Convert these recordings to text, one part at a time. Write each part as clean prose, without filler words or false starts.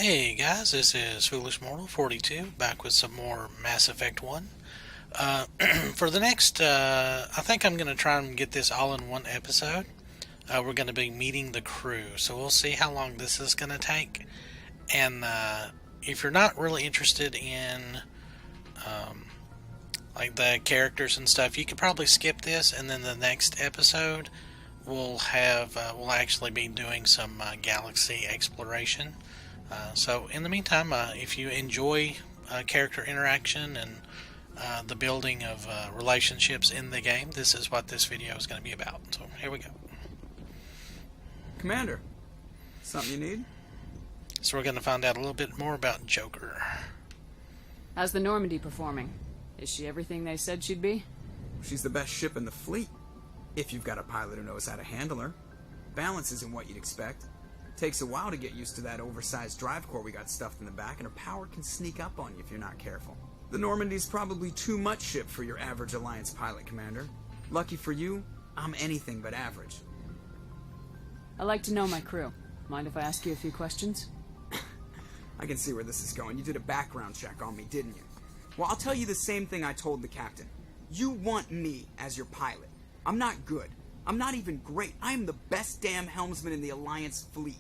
Hey guys, this is Foolish Mortal 42 back with some more Mass Effect 1. Uh, for the next, I think I'm going to try and get this all in one episode. We're going to be meeting the crew, so we'll see how long this is going to take. And if you're not really interested in um, like the characters and stuff, you could probably skip this, and then the next episode we'll actually be doing some galaxy exploration. So in the meantime, if you enjoy character interaction and the building of relationships in the game, this is what this video is going to be about. So here we go. Commander, something you need? So we're going to find out a little bit more about Joker. How's the Normandy performing? Is she everything they said she'd be? She's the best ship in the fleet. If you've got a pilot who knows how to handle her. Balance isn't what you'd expect. Takes a while to get used to that oversized drive core we got stuffed in the back, and her power can sneak up on you if you're not careful. The Normandy's probably too much ship for your average Alliance pilot, Commander. Lucky for you, I'm anything but average. I like to know my crew. Mind if I ask you a few questions? I can see where this is going. You did a background check on me, didn't you? Well, I'll tell you the same thing I told the captain. You want me as your pilot. I'm not good. I'm not even great. I am the best damn helmsman in the Alliance fleet.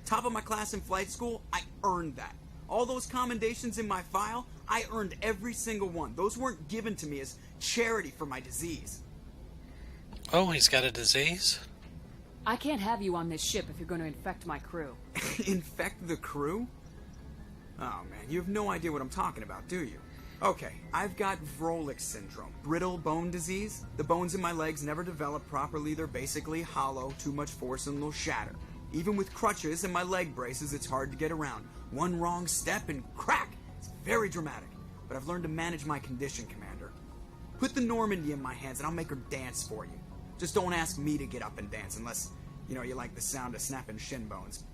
Top of my class in flight school, I earned that. All those commendations in my file, I earned every single one. Those weren't given to me as charity for my disease. Oh, he's got a disease? I can't have you on this ship if you're going to infect my crew. Infect the crew? Oh man, you have no idea what I'm talking about, do you? Okay, I've got Vrolik syndrome, brittle bone disease. The bones in my legs never develop properly. They're basically hollow, too much force and they'll shatter. Even with crutches and my leg braces, it's hard to get around. One wrong step and crack! It's very dramatic. But I've learned to manage my condition, Commander. Put the Normandy in my hands and I'll make her dance for you. Just don't ask me to get up and dance unless, you like the sound of snapping shin bones.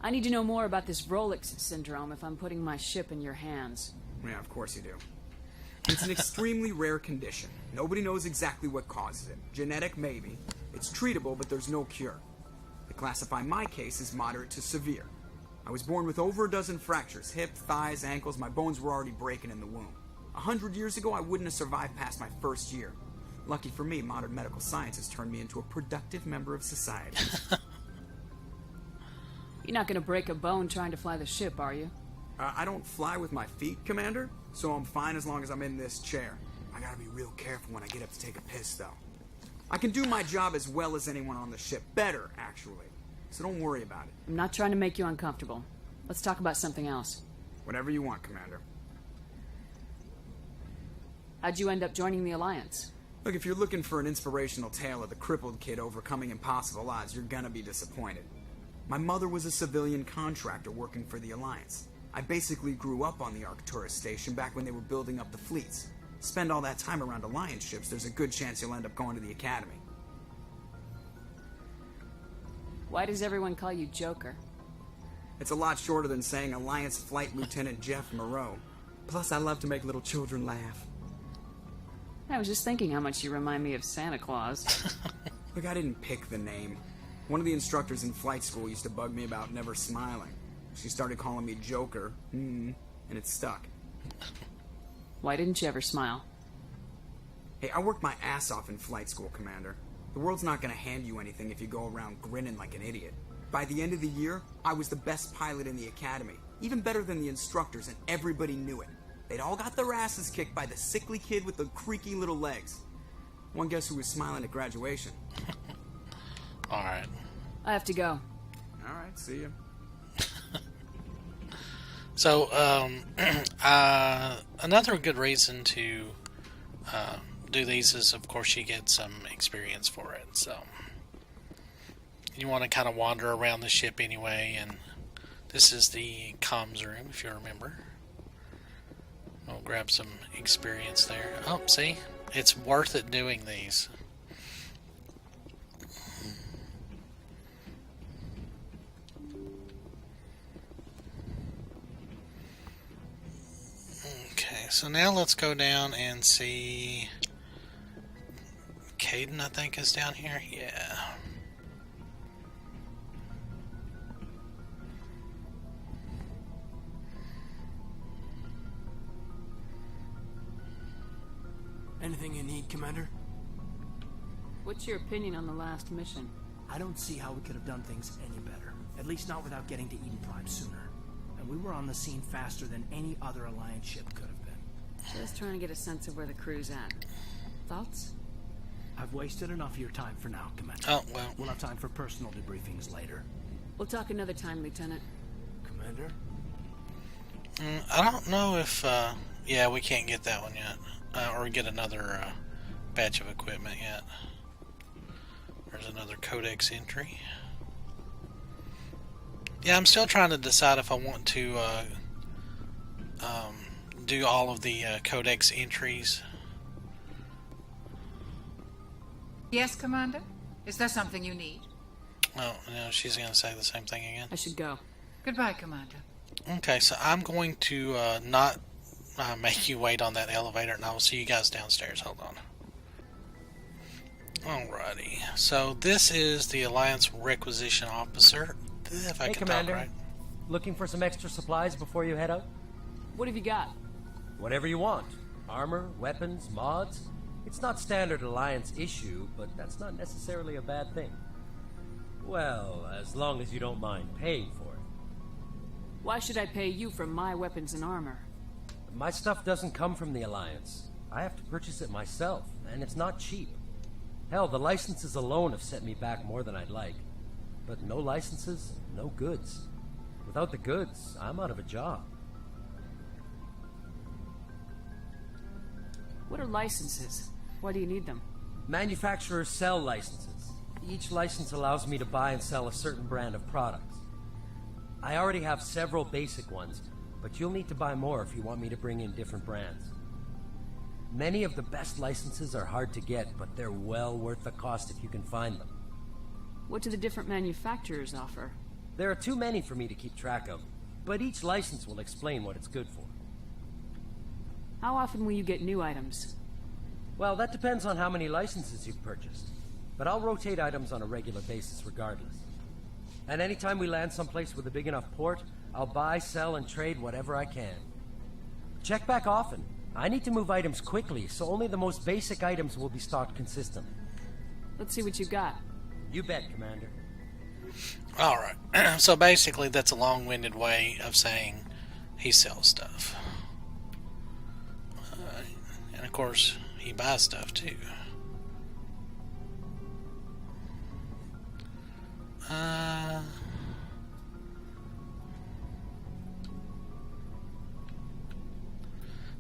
I need to know more about this Vrolik syndrome if I'm putting my ship in your hands. Yeah, of course you do. It's an extremely rare condition. Nobody knows exactly what causes it. Genetic, maybe. It's treatable, but there's no cure. They classify my case as moderate to severe. I was born with over a dozen fractures. Hip, thighs, ankles. My bones were already breaking in the womb. 100 years ago, I wouldn't have survived past my first year. Lucky for me, modern medical science has turned me into a productive member of society. You're not going to break a bone trying to fly the ship, are you? I don't fly with my feet, Commander, so I'm fine as long as I'm in this chair. I gotta be real careful when I get up to take a piss, though. I can do my job as well as anyone on the ship. Better, actually. So don't worry about it. I'm not trying to make you uncomfortable. Let's talk about something else. Whatever you want, Commander. How'd you end up joining the Alliance? Look, if you're looking for an inspirational tale of the crippled kid overcoming impossible odds, you're gonna be disappointed. My mother was a civilian contractor working for the Alliance. I basically grew up on the Arcturus station back when they were building up the fleets. Spend all that time around Alliance ships, there's a good chance you'll end up going to the Academy. Why does everyone call you Joker? It's a lot shorter than saying Alliance Flight Lieutenant Jeff Moreau. Plus, I love to make little children laugh. I was just thinking how much you remind me of Santa Claus. Look, I didn't pick the name. One of the instructors in flight school used to bug me about never smiling. She started calling me Joker, and it stuck. Why didn't you ever smile? Hey, I worked my ass off in flight school, Commander. The world's not gonna hand you anything if you go around grinning like an idiot. By the end of the year, I was the best pilot in the Academy. Even better than the instructors, and everybody knew it. They'd all got their asses kicked by the sickly kid with the creaky little legs. One guess who was smiling at graduation? Alright. I have to go. Alright, see ya. So, another good reason to do these is, of course, you get some experience for it. So, you want to kind of wander around the ship anyway, and this is the comms room, if you remember. We'll grab some experience there. Oh, see? It's worth it doing these. So now let's go down and see Kaidan, I think, is down here. Yeah. Anything you need, Commander? What's your opinion on the last mission? I don't see how we could have done things any better. At least not without getting to Eden Prime sooner. And we were on the scene faster than any other Alliance ship could have been. Just trying to get a sense of where the crew's at. Thoughts? I've wasted enough of your time for now, Commander. Oh, well. We'll have time for personal debriefings later. We'll talk another time, Lieutenant. Commander? I don't know if, yeah, we can't get that one yet. Or get another batch of equipment yet. There's another codex entry. Yeah, I'm still trying to decide if I want to do all of the codex entries. Yes, Commander? Is there something you need? Oh, no, she's going to say the same thing again. I should go. Goodbye, Commander. Okay, so I'm going to not make you wait on that elevator, and I will see you guys downstairs. Hold on. Alrighty, so this is the Alliance Requisition Officer. If I Hey, can Commander. talk right. Looking for some extra supplies before you head out? What have you got? Whatever you want. Armor, weapons, mods. It's not standard Alliance issue, but that's not necessarily a bad thing. Well, as long as you don't mind paying for it. Why should I pay you for my weapons and armor? My stuff doesn't come from the Alliance. I have to purchase it myself, and it's not cheap. Hell, the licenses alone have set me back more than I'd like. But no licenses, no goods. Without the goods, I'm out of a job. What are licenses? Why do you need them? Manufacturers sell licenses. Each license allows me to buy and sell a certain brand of products. I already have several basic ones, but you'll need to buy more if you want me to bring in different brands. Many of the best licenses are hard to get, but they're well worth the cost if you can find them. What do the different manufacturers offer? There are too many for me to keep track of, but each license will explain what it's good for. How often will you get new items? Well, that depends on how many licenses you've purchased, but I'll rotate items on a regular basis regardless. And anytime we land someplace with a big enough port, I'll buy, sell, and trade whatever I can. Check back often. I need to move items quickly, so only the most basic items will be stocked consistently. Let's see what you've got. You bet, Commander. Alright, so basically that's a long-winded way of saying he sells stuff. And of course, he buys stuff too.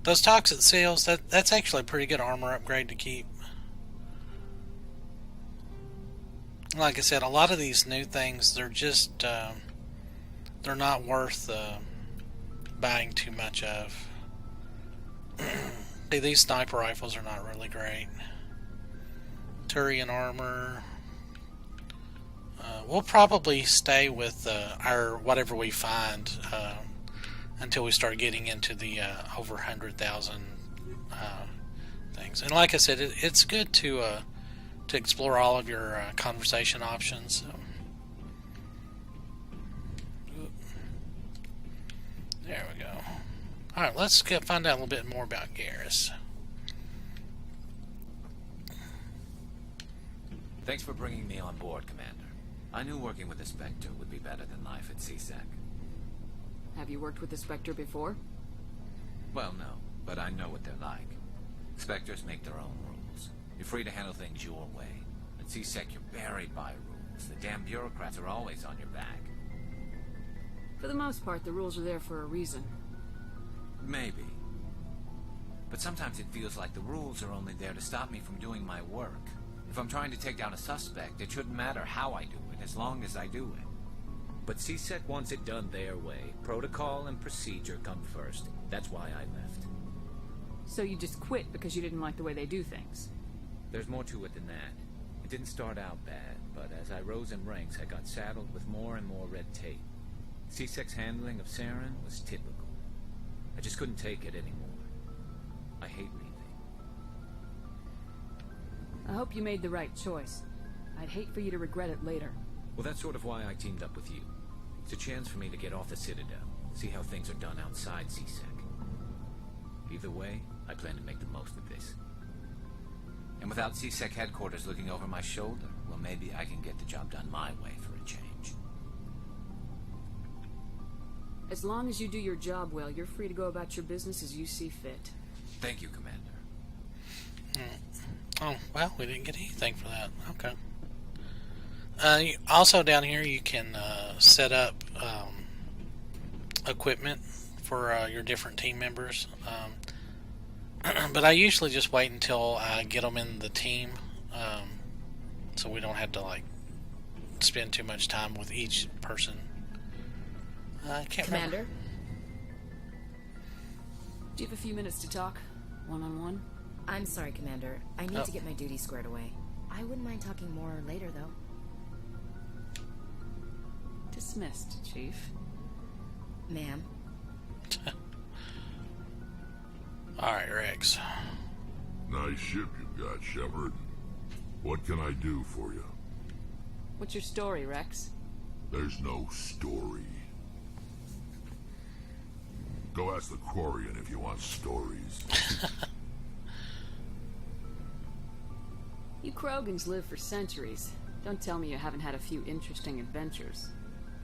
Those toxic seals, that's actually a pretty good armor upgrade to keep. Like I said, a lot of these new things, they're just, they're not worth buying too much of. See, these sniper rifles are not really great. Turian armor. We'll probably stay with our whatever we find until we start getting into the over 100,000 things. And like I said, it's good to explore all of your conversation options. So. There we go. Alright, let's find out a little bit more about Garrus. Thanks for bringing me on board, Commander. I knew working with the Spectre would be better than life at CSEC. Have you worked with the Spectre before? Well, no, but I know what they're like. Spectres make their own rules. You're free to handle things your way. At CSEC, you're buried by rules. The damn bureaucrats are always on your back. For the most part, the rules are there for a reason. Maybe. But sometimes it feels like the rules are only there to stop me from doing my work. If I'm trying to take down a suspect, it shouldn't matter how I do it, as long as I do it. But CSEC wants it done their way. Protocol and procedure come first. That's why I left. So you just quit because you didn't like the way they do things? There's more to it than that. It didn't start out bad, but as I rose in ranks, I got saddled with more and more red tape. CSEC's handling of Saren was typical. I just couldn't take it anymore. I hate leaving. I hope you made the right choice. I'd hate for you to regret it later. Well, that's sort of why I teamed up with you. It's a chance for me to get off the Citadel, see how things are done outside CSEC. Either way, I plan to make the most of this. And without CSEC headquarters looking over my shoulder, well, maybe I can get the job done my way for a change. As long as you do your job well, you're free to go about your business as you see fit. Thank you, Commander. Oh, well, we didn't get anything for that. Okay. Also down here you can set up equipment for your different team members. But I usually just wait until I get them in the team, so we don't have to like spend too much time with each person. I can't Commander? remember. Do you have a few minutes to talk? One-on-one? I'm sorry, Commander. I need to get my duties squared away. I wouldn't mind talking more later, though. Dismissed, Chief. Ma'am. Alright, Rex. Nice ship you've got, Shepard. What can I do for you? What's your story, Rex? There's no story. Go ask the Quarian if you want stories. You Krogans live for centuries. Don't tell me you haven't had a few interesting adventures.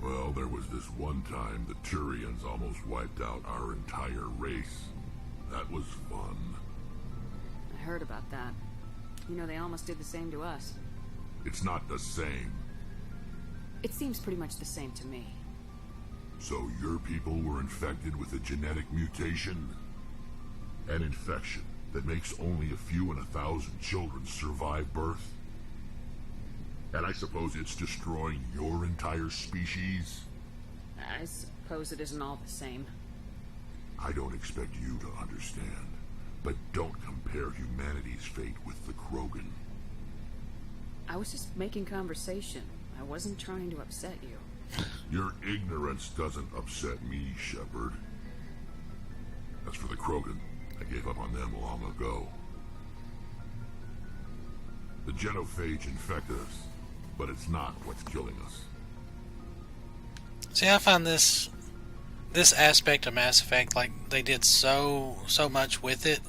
Well, there was this one time the Turians almost wiped out our entire race. That was fun. I heard about that. You know, they almost did the same to us. It's not the same. It seems pretty much the same to me. So your people were infected with a genetic mutation? An infection that makes only a few in 1,000 children survive birth? And I suppose it's destroying your entire species? I suppose it isn't all the same. I don't expect you to understand, but don't compare humanity's fate with the Krogan. I was just making conversation. I wasn't trying to upset you. Your ignorance doesn't upset me, Shepard. As for the Krogan, I gave up on them long ago. The genophage infected us, but it's not what's killing us. See, I find this aspect of Mass Effect, like, they did so much with it,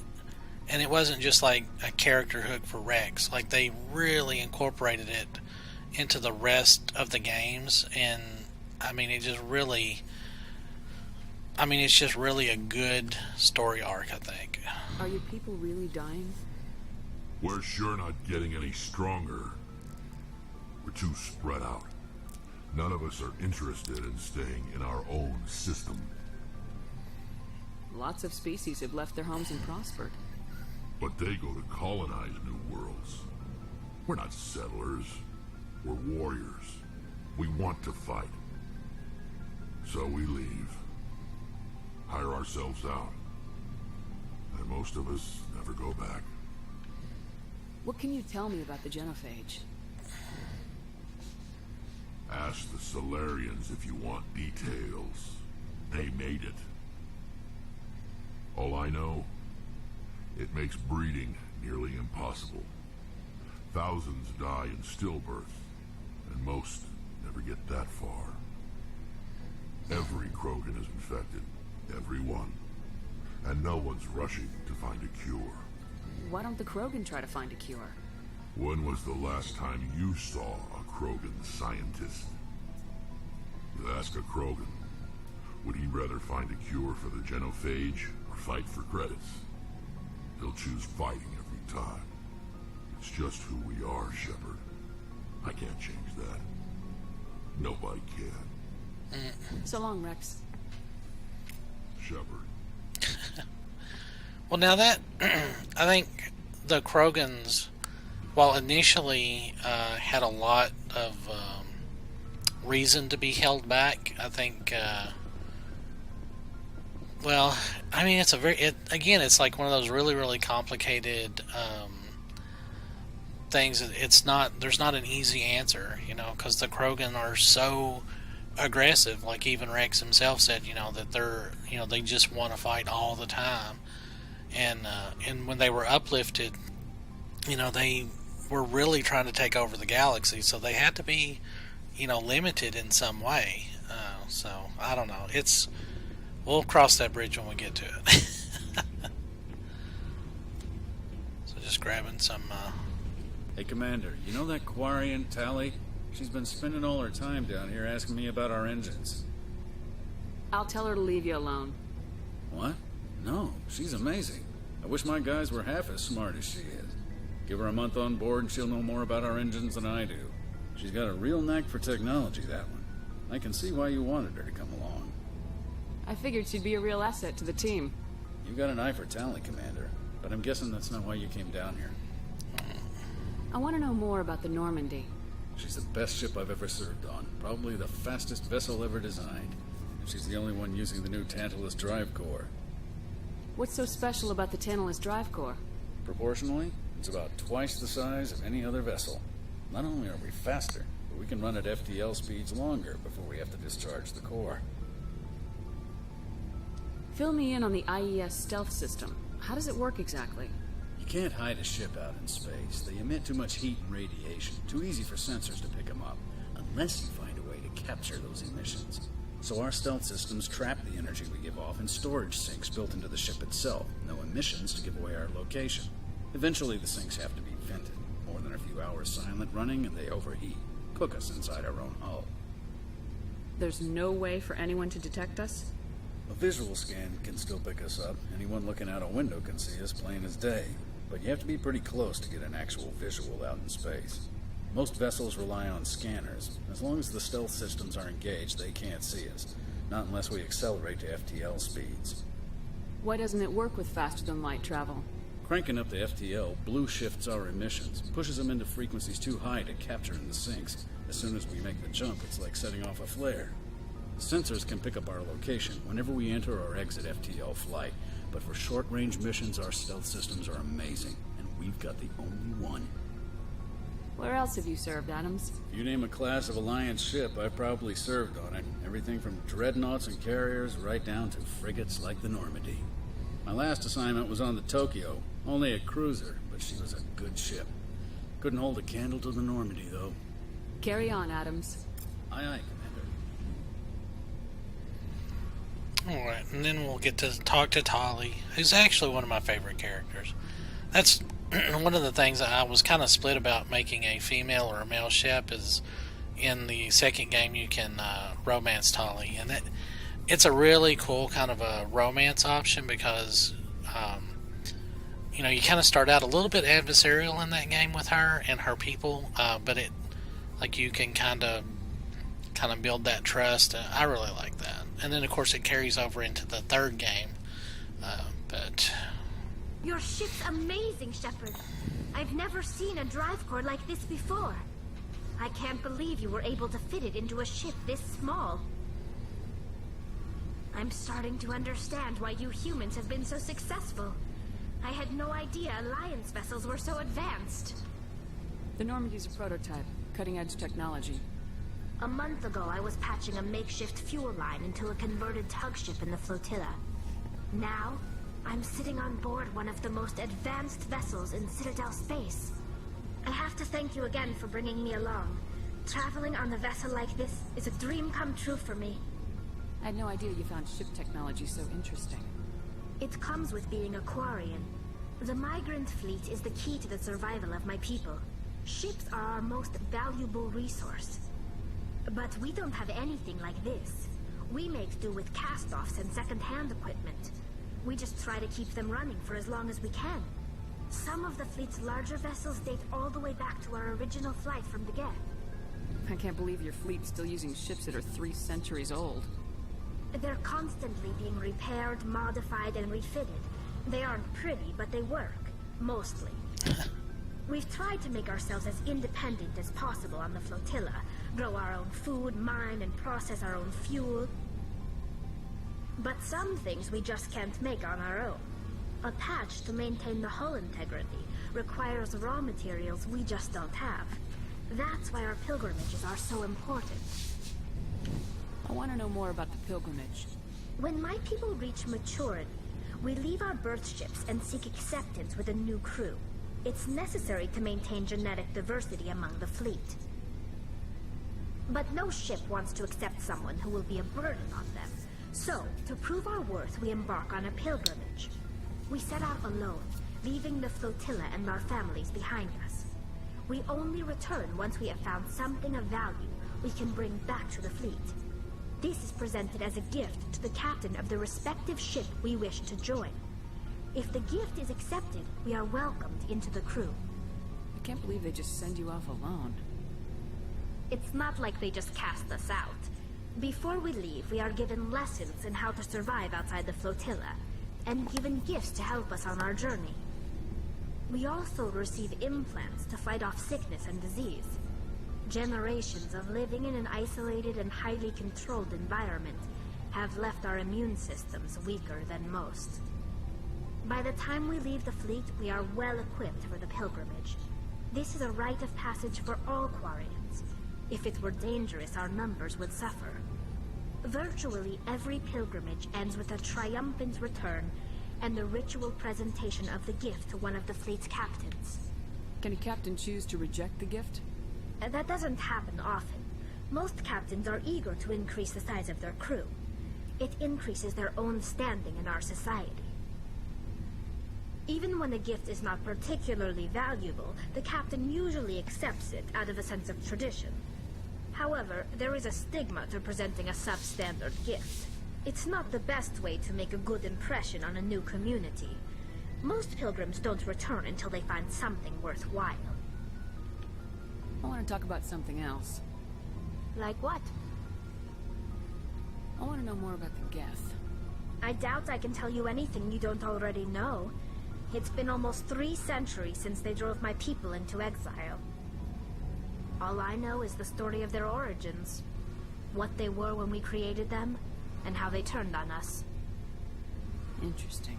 and it wasn't just like a character hook for Rex. Like, they really incorporated it into the rest of the games, and I mean, it's just really a good story arc, I think. Are your people really dying? We're sure not getting any stronger. We're too spread out. None of us are interested in staying in our own system. Lots of species have left their homes and prospered. But they go to colonize new worlds. We're not settlers. We're warriors. We want to fight. So we leave. Hire ourselves out. And most of us never go back. What can you tell me about the genophage? Ask the Solarians if you want details. They made it. All I know, it makes breeding nearly impossible. Thousands die in stillbirth, and most never get that far. Every Krogan is infected. Every one. And no one's rushing to find a cure. Why don't the Krogan try to find a cure? When was the last time you saw a Krogan scientist? You ask a Krogan, would he rather find a cure for the genophage or fight for credits? He'll choose fighting every time. It's just who we are, Shepard. I can't change that. Nobody can. So long, Rex. Shepard. Well, now that I think the Krogans, while initially had a lot of reason to be held back, I think. Well, I mean, it's it's like one of those really, really complicated things. There's not an easy answer, because the Krogan are so aggressive. Like even Rex himself said, that they just want to fight all the time. And when they were uplifted, they were really trying to take over the galaxy, so they had to be, limited in some way. So I don't know. We'll cross that bridge when we get to it. So just grabbing some, Hey, Commander, you know that Quarian, Tally? She's been spending all her time down here asking me about our engines. I'll tell her to leave you alone. What? No, she's amazing. I wish my guys were half as smart as she is. Give her a month on board and she'll know more about our engines than I do. She's got a real knack for technology, that one. I can see why you wanted her to come along. I figured she'd be a real asset to the team. You got an eye for Tally, Commander, but I'm guessing that's not why you came down here. I want to know more about the Normandy. She's the best ship I've ever served on. Probably the fastest vessel ever designed. She's the only one using the new Tantalus drive core. What's so special about the Tantalus drive core? Proportionally, it's about twice the size of any other vessel. Not only are we faster, but we can run at FTL speeds longer before we have to discharge the core. Fill me in on the IES stealth system. How does it work exactly? You can't hide a ship out in space. They emit too much heat and radiation. Too easy for sensors to pick them up, unless you find a way to capture those emissions. So our stealth systems trap the energy we give off in storage sinks built into the ship itself. No emissions to give away our location. Eventually the sinks have to be vented. More than a few hours silent running and they overheat. Cook us inside our own hull. There's no way for anyone to detect us? A visual scan can still pick us up. Anyone looking out a window can see us plain as day. But you have to be pretty close to get an actual visual out in space. Most vessels rely on scanners. As long as the stealth systems are engaged, they can't see us. Not unless we accelerate to FTL speeds. Why doesn't it work with faster-than-light travel? Cranking up the FTL blue shifts our emissions, pushes them into frequencies too high to capture in the sinks. As soon as we make the jump, it's like setting off a flare. Sensors can pick up our location whenever we enter or exit FTL flight, but for short-range missions, our stealth systems are amazing, and we've got the only one. Where else have you served, Adams? If you name a class of Alliance ship, I've probably served on it. Everything from dreadnoughts and carriers right down to frigates like the Normandy. My last assignment was on the Tokyo, only a cruiser, but she was a good ship. Couldn't hold a candle to the Normandy, though. Carry on, Adams. Aye, aye, Commander. alright, and then we'll get to talk to Tali, who's actually one of my favorite characters. That's one of the things I was kind of split about making a female or a male ship is in the second game you can romance Tali, and it's a really cool kind of a romance option because you know, you kind of start out a little bit adversarial in that game with her and her people, but it like you can kind of build that trust. I really like that, and then of course it carries over into the third game, but your ship's amazing, Shepard. I've never seen a drive core like this before. I can't believe you were able to fit it into a ship this small. I'm starting to understand why you humans have been so successful. I had no idea Alliance vessels were so advanced. The Normandy's a prototype, cutting-edge technology. A month ago, I was patching a makeshift fuel line into a converted tug ship in the flotilla. Now, I'm sitting on board one of the most advanced vessels in Citadel space. I have to thank you again for bringing me along. Traveling on a vessel like this is a dream come true for me. I had no idea you found ship technology so interesting. It comes with being a Quarian. The migrant fleet is the key to the survival of my people. Ships are our most valuable resource. But we don't have anything like this. We make do with cast-offs and second-hand equipment. We just try to keep them running for as long as we can. Some of the fleet's larger vessels date all the way back to our original flight from the get. I can't believe your fleet's still using ships that are 3 centuries old. They're constantly being repaired, modified, and refitted. They aren't pretty, but they work. Mostly. We've tried to make ourselves as independent as possible on the flotilla. Grow our own food, mine, and process our own fuel. But some things we just can't make on our own. A patch to maintain the hull integrity requires raw materials we just don't have. That's why our pilgrimages are so important. I want to know more about the pilgrimage. When my people reach maturity, we leave our birth ships and seek acceptance with a new crew. It's necessary to maintain genetic diversity among the fleet. But no ship wants to accept someone who will be a burden on them. So, to prove our worth, we embark on a pilgrimage. We set out alone, leaving the flotilla and our families behind us. We only return once we have found something of value we can bring back to the fleet. This is presented as a gift to the captain of the respective ship we wish to join. If the gift is accepted, we are welcomed into the crew. I can't believe they just send you off alone. It's not like they just cast us out. Before we leave, we are given lessons in how to survive outside the flotilla, and given gifts to help us on our journey. We also receive implants to fight off sickness and disease. Generations of living in an isolated and highly controlled environment have left our immune systems weaker than most. By the time we leave the fleet, we are well equipped for the pilgrimage. This is a rite of passage for all Quarians. If it were dangerous, our numbers would suffer. Virtually every pilgrimage ends with a triumphant return and the ritual presentation of the gift to one of the fleet's captains. Can a captain choose to reject the gift? That doesn't happen often. Most captains are eager to increase the size of their crew. It increases their own standing in our society. Even when the gift is not particularly valuable, the captain usually accepts it out of a sense of tradition. However, there is a stigma to presenting a substandard gift. It's not the best way to make a good impression on a new community. Most pilgrims don't return until they find something worthwhile. I want to talk about something else. Like what? I want to know more about the Geth. I doubt I can tell you anything you don't already know. It's been almost 3 centuries since they drove my people into exile. All I know is the story of their origins, what they were when we created them, and how they turned on us. Interesting.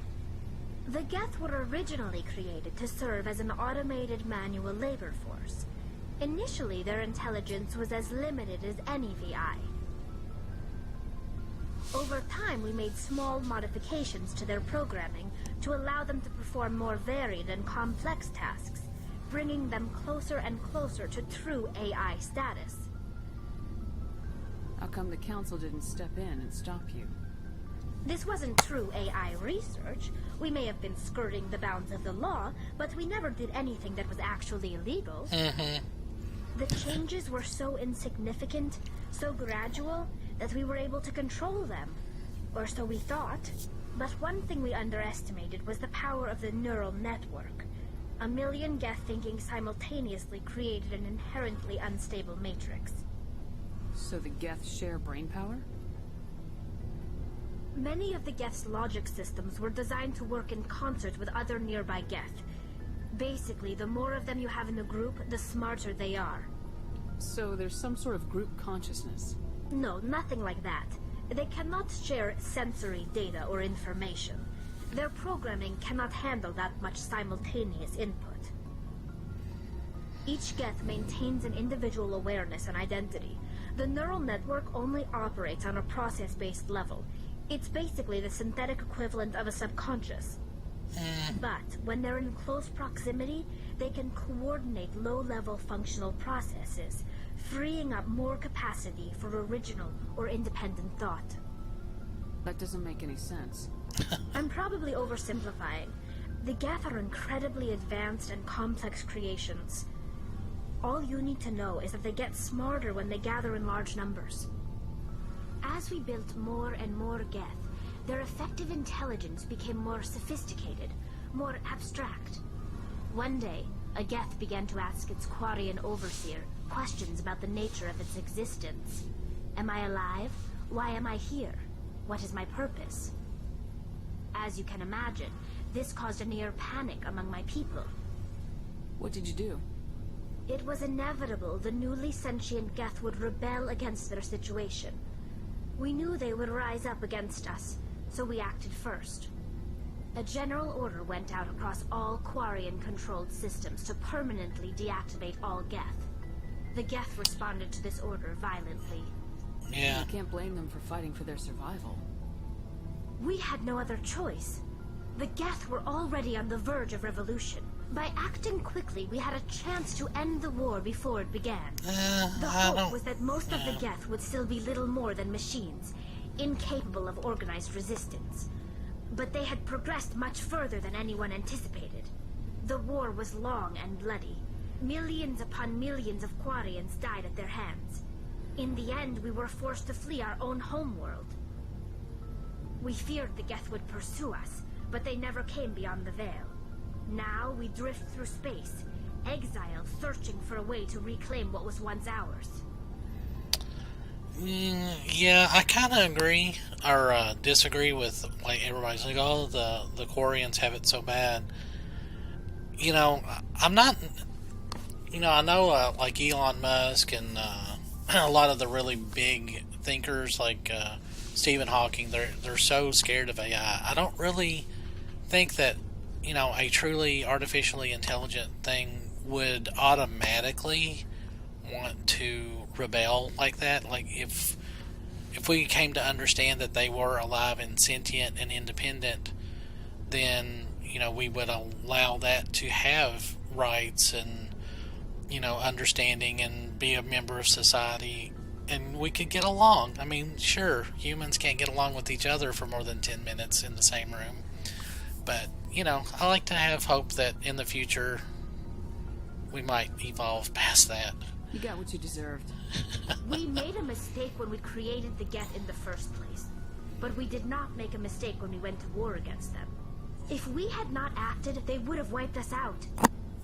The Geth were originally created to serve as an automated manual labor force. Initially, their intelligence was as limited as any VI. Over time, we made small modifications to their programming to allow them to perform more varied and complex tasks, bringing them closer and closer to true AI status. How come the Council didn't step in and stop you? This wasn't true AI research. We may have been skirting the bounds of the law, but we never did anything that was actually illegal. The changes were so insignificant, so gradual, that we were able to control them. Or so we thought. But one thing we underestimated was the power of the neural network. 1 million Geth thinking simultaneously created an inherently unstable matrix. So the Geth share brain power? Many of the Geth's logic systems were designed to work in concert with other nearby Geth. Basically, the more of them you have in the group, the smarter they are. So there's some sort of group consciousness? No, nothing like that. They cannot share sensory data or information. Their programming cannot handle that much simultaneous input. Each Geth maintains an individual awareness and identity. The neural network only operates on a process-based level. It's basically the synthetic equivalent of a subconscious. But when they're in close proximity, they can coordinate low-level functional processes, freeing up more capacity for original or independent thought. That doesn't make any sense. I'm probably oversimplifying. The Geth are incredibly advanced and complex creations. All you need to know is that they get smarter when they gather in large numbers. As we built more and more Geth, their effective intelligence became more sophisticated, more abstract. One day, a Geth began to ask its Quarian overseer questions about the nature of its existence. Am I alive? Why am I here? What is my purpose? As you can imagine, this caused a near panic among my people. What did you do? It was inevitable the newly sentient Geth would rebel against their situation. We knew they would rise up against us, so we acted first. A general order went out across all Quarian-controlled systems to permanently deactivate all Geth. The Geth responded to this order violently. Yeah. You can't blame them for fighting for their survival. We had no other choice. The Geth were already on the verge of revolution. By acting quickly, we had a chance to end the war before it began. The hope was that most of the Geth would still be little more than machines, incapable of organized resistance. But they had progressed much further than anyone anticipated. The war was long and bloody. Millions upon millions of Quarians died at their hands. In the end, we were forced to flee our own homeworld. We feared the Geth would pursue us, but they never came beyond the Veil. Now we drift through space, exiled, searching for a way to reclaim what was once ours. Yeah, I kind of agree, or disagree with, like, everybody's like, oh, the Quarians have it so bad. You know, I'm not, you know, I know, like, Elon Musk and a lot of the really big thinkers, like Stephen Hawking, they're so scared of AI. I don't really think that, you know, a truly artificially intelligent thing would automatically want to rebel like that. Like, if we came to understand that they were alive and sentient and independent, then, you know, we would allow that to have rights and, you know, understanding and be a member of society, and we could get along. I mean, sure, humans can't get along with each other for more than 10 minutes in the same room, but, you know, I like to have hope that in the future we might evolve past that. You got what you deserved. We made a mistake when we created the Geth in the first place, but we did not make a mistake when we went to war against them. If we had not acted, they would have wiped us out.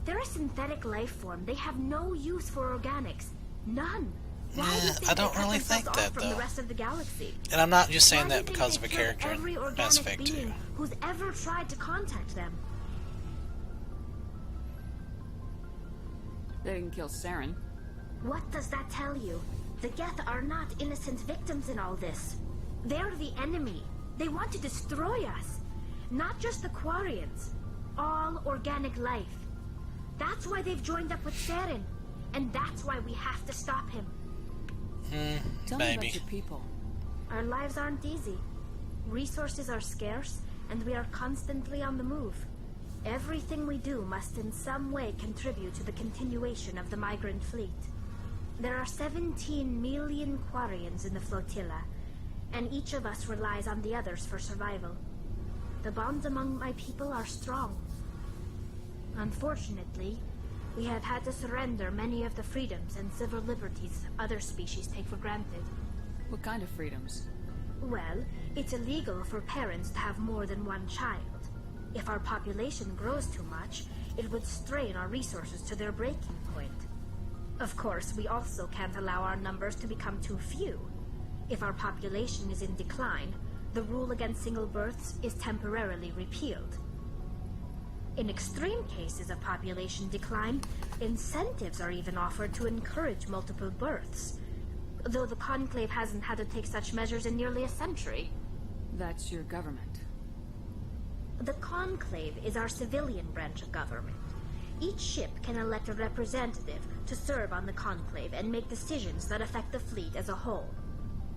They're a synthetic life form. They have no use for organics. None. Why do you think I don't they cut really themselves think off that, from though. the rest of the galaxy? And I'm not just saying Why do you that think because they of a killed character every in Mass organic Effect 2. being who's ever tried to contact them? They didn't kill Saren. What does that tell you? The Geth are not innocent victims in all this. They're the enemy. They want to destroy us. Not just the Quarians. All organic life. That's why they've joined up with Saren. And that's why we have to stop him. Tell me about your people. Our lives aren't easy. Resources are scarce, and we are constantly on the move. Everything we do must in some way contribute to the continuation of the migrant fleet. There are 17 million Quarians in the flotilla, and each of us relies on the others for survival. The bonds among my people are strong. Unfortunately, we have had to surrender many of the freedoms and civil liberties other species take for granted. What kind of freedoms? Well, it's illegal for parents to have more than one child. If our population grows too much, it would strain our resources to their breaking point. Of course, we also can't allow our numbers to become too few. If our population is in decline, the rule against single births is temporarily repealed. In extreme cases of population decline, incentives are even offered to encourage multiple births, though the Conclave hasn't had to take such measures in nearly a century. That's your government. The Conclave is our civilian branch of government. Each ship can elect a representative to serve on the Conclave and make decisions that affect the fleet as a whole.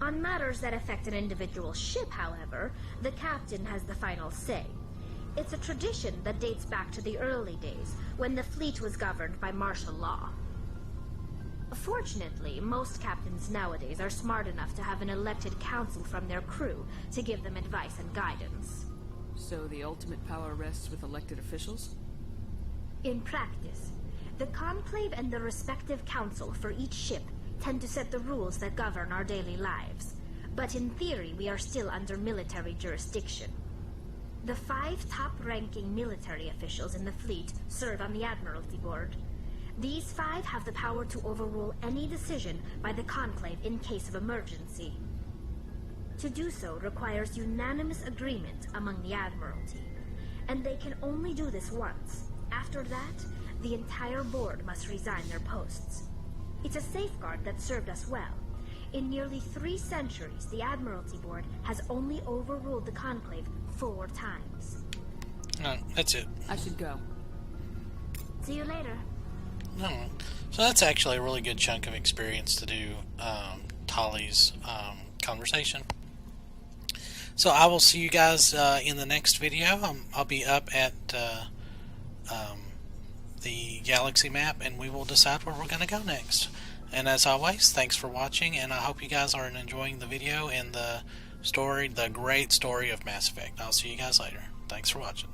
On matters that affect an individual ship, however, the captain has the final say. It's a tradition that dates back to the early days, when the fleet was governed by martial law. Fortunately, most captains nowadays are smart enough to have an elected council from their crew to give them advice and guidance. So the ultimate power rests with elected officials? In practice, the Conclave and the respective council for each ship tend to set the rules that govern our daily lives. But in theory, we are still under military jurisdiction. The 5 top-ranking military officials in the fleet serve on the Admiralty Board. These 5 have the power to overrule any decision by the Conclave in case of emergency. To do so requires unanimous agreement among the Admiralty, and they can only do this once. After that, the entire board must resign their posts. It's a safeguard that served us well. In nearly 3 centuries, the Admiralty Board has only overruled the Conclave 4 times. That's it. I should go. See you later. No. So that's actually a really good chunk of experience to do Tali's conversation. So I will see you guys in the next video. I'll be up at the galaxy map, and we will decide where we're going to go next. And as always, thanks for watching, and I hope you guys are enjoying the video and the story, the great story of Mass Effect. I'll see you guys later. Thanks for watching.